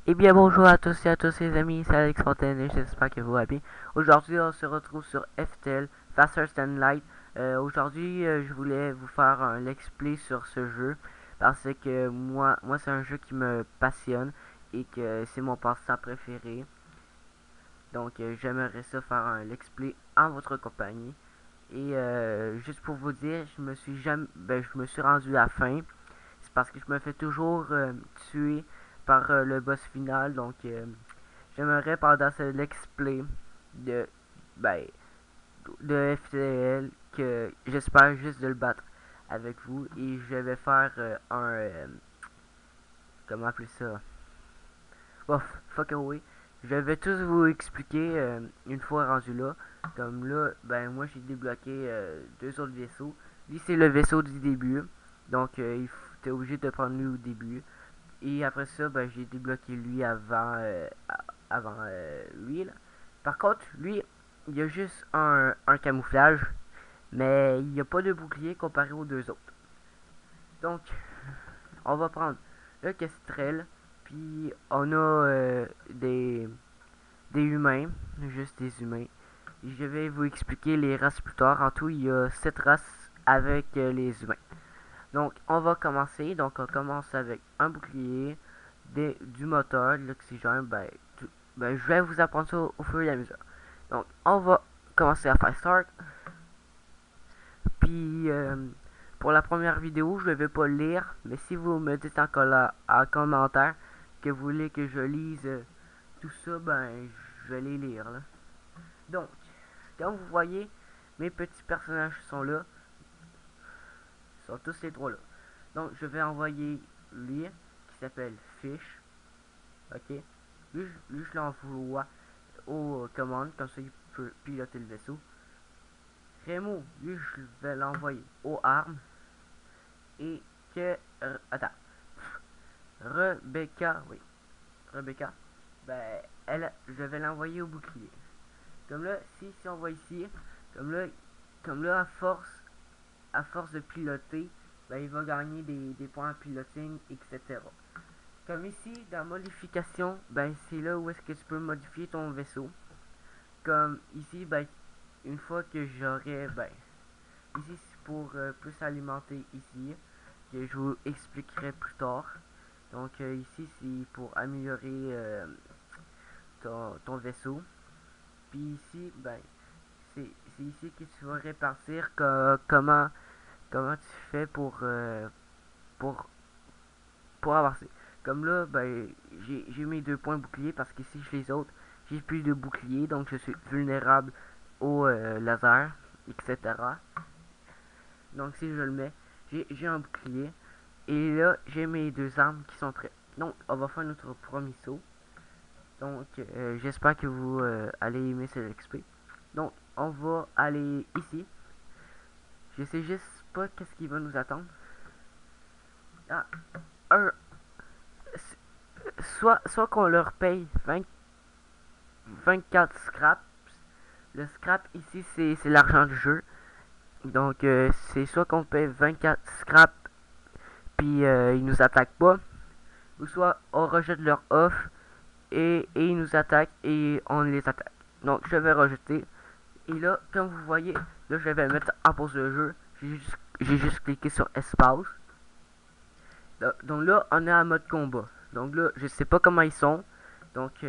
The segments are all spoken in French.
Eh bien bonjour à tous et à tous les amis, c'est Alex Fontaine et j'espère que vous allez bien. Aujourd'hui on se retrouve sur FTL, Faster Than Light. Aujourd'hui je voulais vous faire un let's play sur ce jeu parce que moi c'est un jeu qui me passionne et que c'est mon passe-temps préféré. Donc j'aimerais ça faire un let's play en votre compagnie. Et juste pour vous dire, je me suis rendu à la fin. C'est parce que je me fais toujours tuer par le boss final. Donc j'aimerais pendant ce let's play de ben, de FTL que j'espère juste de le battre avec vous et je vais faire comment appeler ça, bof, fuck away. Je vais tous vous expliquer une fois rendu là. Comme là, ben moi j'ai débloqué deux autres vaisseaux. Lui c'est le vaisseau du début. Donc t'es obligé de prendre lui au début. Et après ça, ben j'ai débloqué lui avant lui là. Par contre, lui, il y a juste un camouflage. Mais il n'y a pas de bouclier comparé aux deux autres. Donc, on va prendre le Kestrel. Puis on a des humains, juste des humains. Je vais vous expliquer les races plus tard. En tout, il y a 7 races avec les humains. Donc, on va commencer. Donc, on commence avec un bouclier, du moteur, de l'oxygène. Ben, je vais vous apprendre ça au fur et à mesure. Donc, on va commencer à faire start. Puis, pour la première vidéo, je ne vais pas lire. Mais si vous me dites en commentaire que vous voulez que je lise tout ça, ben, je vais les lire. Là. Donc, comme vous voyez, mes petits personnages sont là. Ils sont tous les trois là. Donc, je vais envoyer lui, qui s'appelle Fish. Ok. Lui, je l'envoie aux commandes, comme ça il peut piloter le vaisseau. Remo, lui, je vais l'envoyer aux armes. Et que... attends. Rebecca, oui. Rebecca, ben, je vais l'envoyer au bouclier. Comme là, si on voit ici, comme là, à force de piloter, ben, il va gagner des points en piloting, etc. Comme ici, dans modification, ben, c'est là où est-ce que tu peux modifier ton vaisseau. Comme ici, ben, une fois que j'aurai, ben, ici c'est pour plus alimenter ici, que je vous expliquerai plus tard. Donc ici c'est pour améliorer ton vaisseau. Puis ici, ben, c'est ici que tu vas répartir comment tu fais pour, pour avancer. Comme là, ben, j'ai mes deux points boucliers parce qu'ici, chez les autres, j'ai plus de bouclier, donc je suis vulnérable au laser, etc. Donc si je le mets, j'ai un bouclier. Et là, j'ai mes deux armes qui sont prêtes. Donc, on va faire notre premier saut. Donc, j'espère que vous allez aimer ce XP. Donc, on va aller ici. Je sais juste pas qu'est-ce qui va nous attendre. Ah, un, soit qu'on leur paye 24 scraps. Le scrap ici, c'est l'argent du jeu. Donc, c'est soit qu'on paye 24 scraps, puis ils nous attaquent pas. Ou soit on rejette leur offre et ils nous attaquent et on les attaque. Donc, je vais rejeter. Et là, comme vous voyez, là, je vais mettre en pause le jeu. J'ai juste cliqué sur espace. Donc là, on est en mode combat. Donc là, je sais pas comment ils sont. Donc,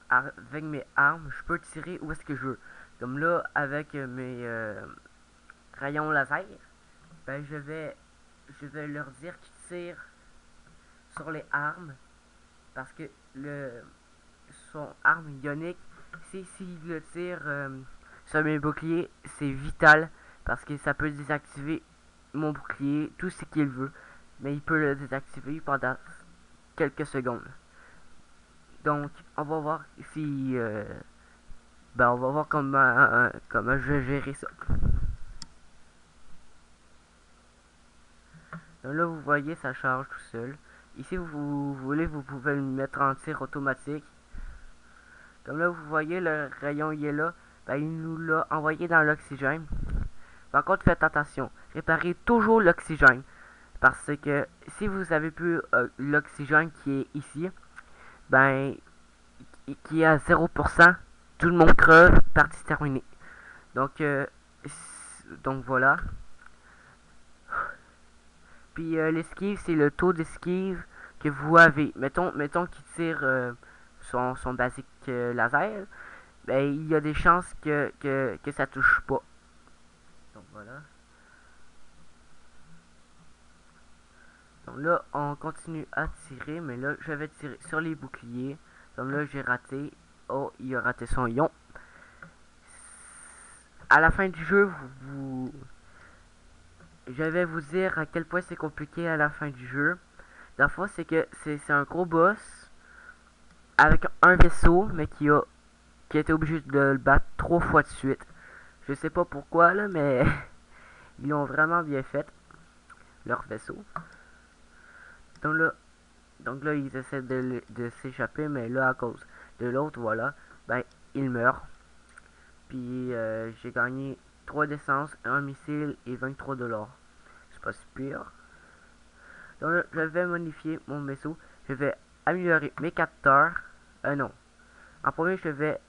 avec mes armes, je peux tirer où est-ce que je veux. Comme là, avec mes rayons laser, ben je vais leur dire qu'ils tirent sur les armes. Parce que son arme ionique, s'il le tire sur mes boucliers, c'est vital. Parce que ça peut désactiver mon bouclier, tout ce qu'il veut. Mais il peut le désactiver pendant quelques secondes. Donc, on va voir si... ben, on va voir comment je vais gérer ça. Donc là, vous voyez, ça charge tout seul. Ici, vous voulez, vous pouvez le mettre en tir automatique. Comme là, vous voyez, le rayon, il est là. Ben, il nous l'a envoyé dans l'oxygène. Par contre, faites attention. Réparez toujours l'oxygène. Parce que si vous avez plus l'oxygène qui est ici, ben, qui est à 0%, tout le monde creve, partie terminée. Donc, donc voilà. Puis l'esquive, c'est le taux d'esquive que vous avez. Mettons qu'il tire son basique laser, ben il y a des chances que ça touche pas. Donc voilà. Donc là, on continue à tirer, mais là, je vais tirer sur les boucliers. Donc là, j'ai raté. Oh, il a raté son ion. À la fin du jeu, je vais vous dire à quel point c'est compliqué à la fin du jeu. La fois, c'est que c'est un gros boss avec un vaisseau, mais qui a été obligé de le battre 3 fois de suite. Je sais pas pourquoi, là, mais ils l'ont vraiment bien fait, leur vaisseau. Donc là, Donc là, ils essaient de s'échapper, mais là, à cause de l'autre, voilà, ben, il meurt. Puis j'ai gagné 3 d'essence, un missile et 23 $. C'est pas si pire. Donc là, je vais modifier mon vaisseau. Je vais améliorer mes capteurs. Non. En premier, je vais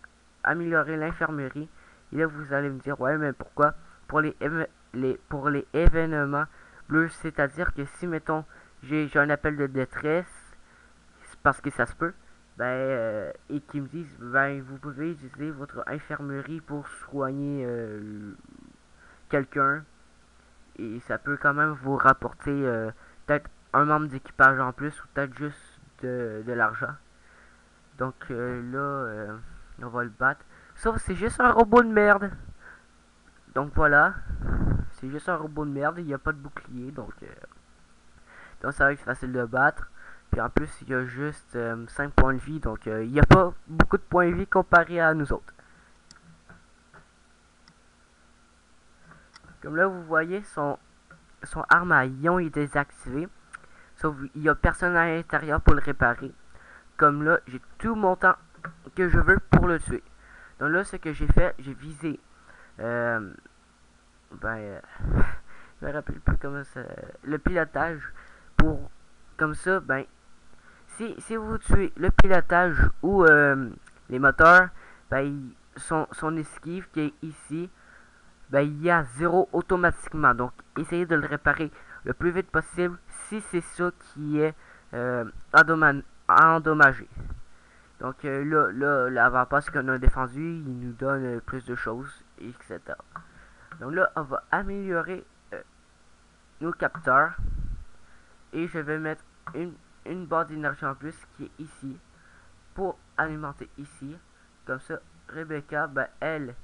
améliorer l'infirmerie. Et là, vous allez me dire, ouais, mais pourquoi? Pour pour les événements bleus, c'est-à-dire que si, mettons, j'ai un appel de détresse, parce que ça se peut, ben, et qui me disent, ben, vous pouvez utiliser votre infirmerie pour soigner quelqu'un, et ça peut quand même vous rapporter peut-être un membre d'équipage en plus, ou peut-être juste de l'argent. Donc là, on va le battre. Sauf que c'est juste un robot de merde. Donc voilà, c'est juste un robot de merde, il n'y a pas de bouclier, donc ça va être facile de battre. Puis en plus, il y a juste 5 points de vie, donc il n'y a pas beaucoup de points de vie comparé à nous autres. Comme là, vous voyez, son arme à ion est désactivée. Sauf il n'y a personne à l'intérieur pour le réparer. Comme là, j'ai tout mon temps que je veux pour le tuer. Donc là, ce que j'ai fait, j'ai visé. Euh, ben, je me rappelle plus comment ça. Le pilotage. Pour. Comme ça, ben, si vous tuez le pilotage ou les moteurs, ben, son esquive qui est ici, ben, il y a 0 automatiquement. Donc, essayez de le réparer le plus vite possible si c'est ça qui est endommagé. Donc, l'avant-poste qu'on a défendu, il nous donne plus de choses, etc. Donc là, on va améliorer nos capteurs. Et je vais mettre une barre d'énergie en plus qui est ici pour alimenter ici. Comme ça, Rebecca, ben, elle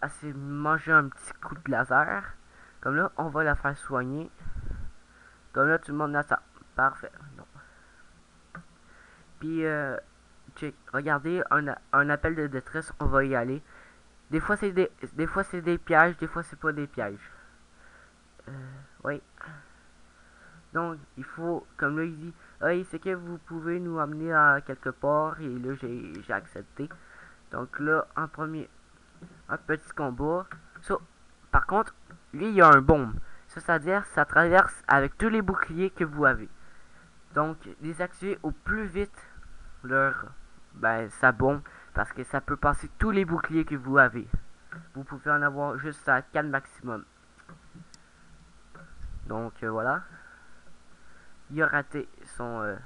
s'est mangé un petit coup de laser. Comme là, on va la faire soigner. Comme là, tout le monde a ça. Parfait. Non. Puis, check. Regardez, un appel de détresse, on va y aller. Des fois, c'est des pièges, des fois, c'est pas des pièges. Oui. Donc, il faut, comme là, il dit, hey, c'est que vous pouvez nous amener à quelque part. Et là, j'ai accepté. Donc là, en premier, un petit combat. Ça, par contre, lui, il y a un bombe. Ça, c'est-à-dire, ça traverse avec tous les boucliers que vous avez. Donc, désactivez au plus vite sa bombe. Parce que ça peut passer tous les boucliers que vous avez. Vous pouvez en avoir juste à 4 maximum. Donc, voilà. Il a raté son...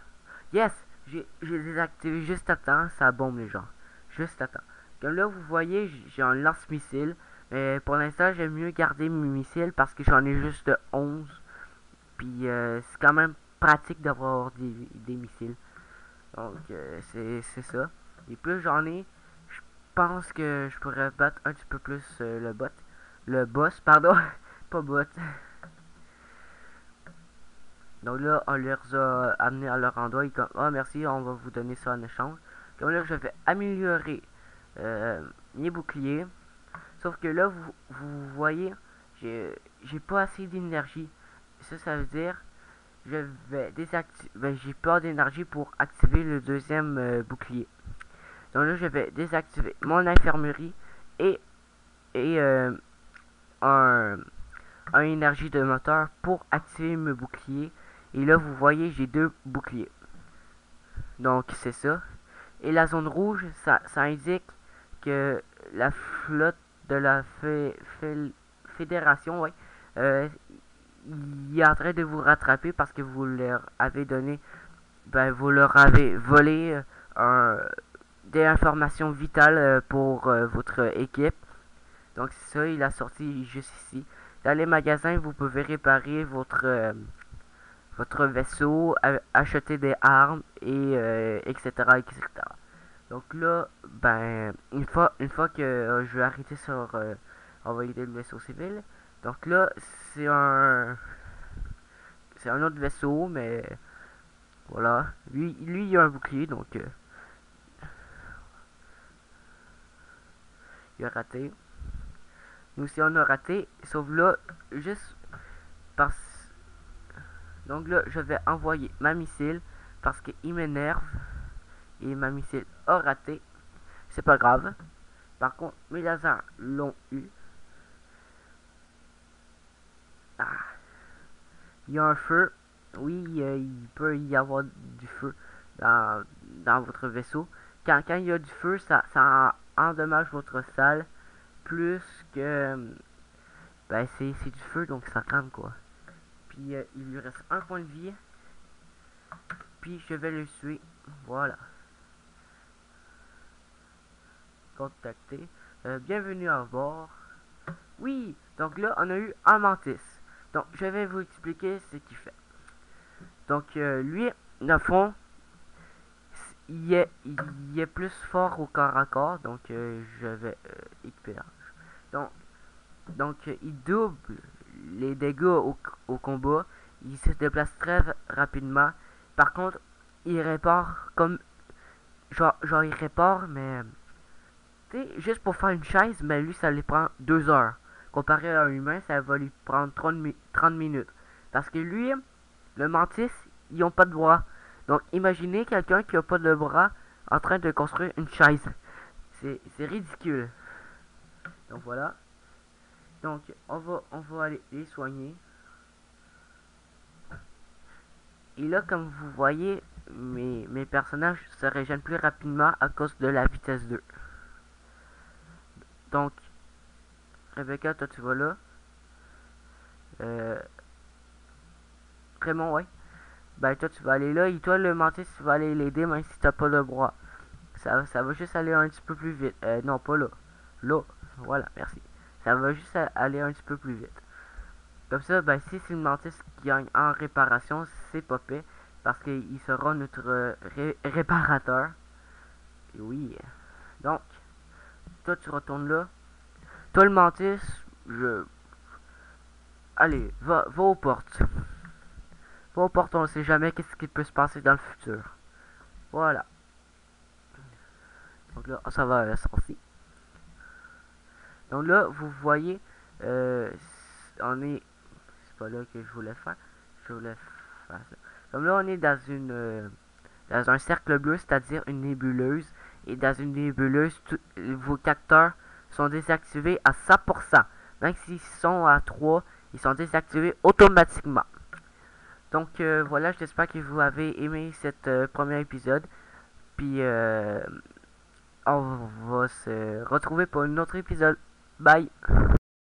Yes! J'ai désactivé juste à temps sa bombe, les gens. Juste à temps. Comme là, vous voyez, j'ai un lance-missile. Mais pour l'instant, j'aime mieux garder mes missiles parce que j'en ai juste 11. Puis c'est quand même pratique d'avoir des missiles. Donc c'est ça. Et plus j'en ai, je pense que je pourrais battre un petit peu plus le bot. Le boss, pardon. Pas bot. Donc là, on les a amenés à leur endroit. Ils comme, ah merci, on va vous donner ça en échange. Comme là, je vais améliorer mes boucliers. Sauf que là, vous voyez, j'ai pas assez d'énergie. Ça veut dire, je vais désactiver. Ben, j'ai pas d'énergie pour activer le deuxième bouclier. Donc là, je vais désactiver mon infirmerie et, et un énergie de moteur pour activer mes boucliers. Et là, vous voyez, j'ai 2 boucliers. Donc c'est ça. Et la zone rouge, ça indique que la flotte de la fédération, ouais, euh, il est en train de vous rattraper parce que vous leur avez donné, ben vous leur avez volé des informations vitales pour votre équipe. Donc c'est ça, il a sorti juste ici. Dans les magasins, vous pouvez réparer votre vaisseau, acheter des armes et etc., etc. Donc là, ben, une fois que je vais arrêter sur envoyer des vaisseaux civils, donc là, c'est un autre vaisseau, mais voilà. Lui il a un bouclier, donc il a raté. Nous aussi, on a raté, sauf là, juste parce... Donc là, je vais envoyer ma missile parce qu'il m'énerve et ma missile a raté. C'est pas grave. Par contre, mes lasers l'ont eu. Ah, il y a un feu. Oui, il peut y avoir du feu dans votre vaisseau. Quand il y a du feu, ça endommage votre salle plus que... Ben, c'est du feu, donc ça crame, quoi. Puis, il lui reste un point de vie. Puis, je vais le tuer. Voilà. Contacter. Bienvenue à bord. Oui, donc là, on a eu un mantis. Donc, je vais vous expliquer ce qu'il fait. Donc, lui, dans le fond, il est plus fort au corps à corps. Donc, je vais équiper. Donc, il double les dégâts au combat. Il se déplace très rapidement. Par contre, il répare comme... Genre il répare, mais... Tu sais, juste pour faire une chaise, mais lui, ça lui prend 2 heures. Comparé à un humain, ça va lui prendre 30 minutes. Parce que lui, le mantis, ils ont pas de bras. Donc, imaginez quelqu'un qui a pas de bras en train de construire une chaise. C'est ridicule. Donc, voilà. Donc, on va aller les soigner. Et là, comme vous voyez, mes personnages se régènent plus rapidement à cause de la vitesse 2. Donc, Rebecca, toi tu vas là. Euh, Raymond, ouais. Ben toi tu vas aller là. Et toi le mantis, tu vas aller l'aider même si t'as pas le bras. Ça va juste aller un petit peu plus vite. Non, pas là. Là. Voilà, merci. Ça va juste aller un petit peu plus vite. Comme ça, ben si c'est le mantis qui gagne en réparation, c'est pas fait. Parce qu'il sera notre réparateur. Et oui. Donc, toi tu retournes là. Toi le mantis, allez, va aux portes. Va aux portes, on ne sait jamais qu'est-ce qui peut se passer dans le futur. Voilà. Donc là, ça va sortir. Donc là, vous voyez, on est... C'est pas là que je voulais faire. Je voulais faire ça. Comme là, on est dans un cercle bleu, c'est-à-dire une nébuleuse. Et dans une nébuleuse, vos capteurs sont désactivés à 100%. Même s'ils sont à 3, ils sont désactivés automatiquement. Donc voilà, j'espère que vous avez aimé cet premier épisode. Puis on va se retrouver pour un autre épisode. Bye!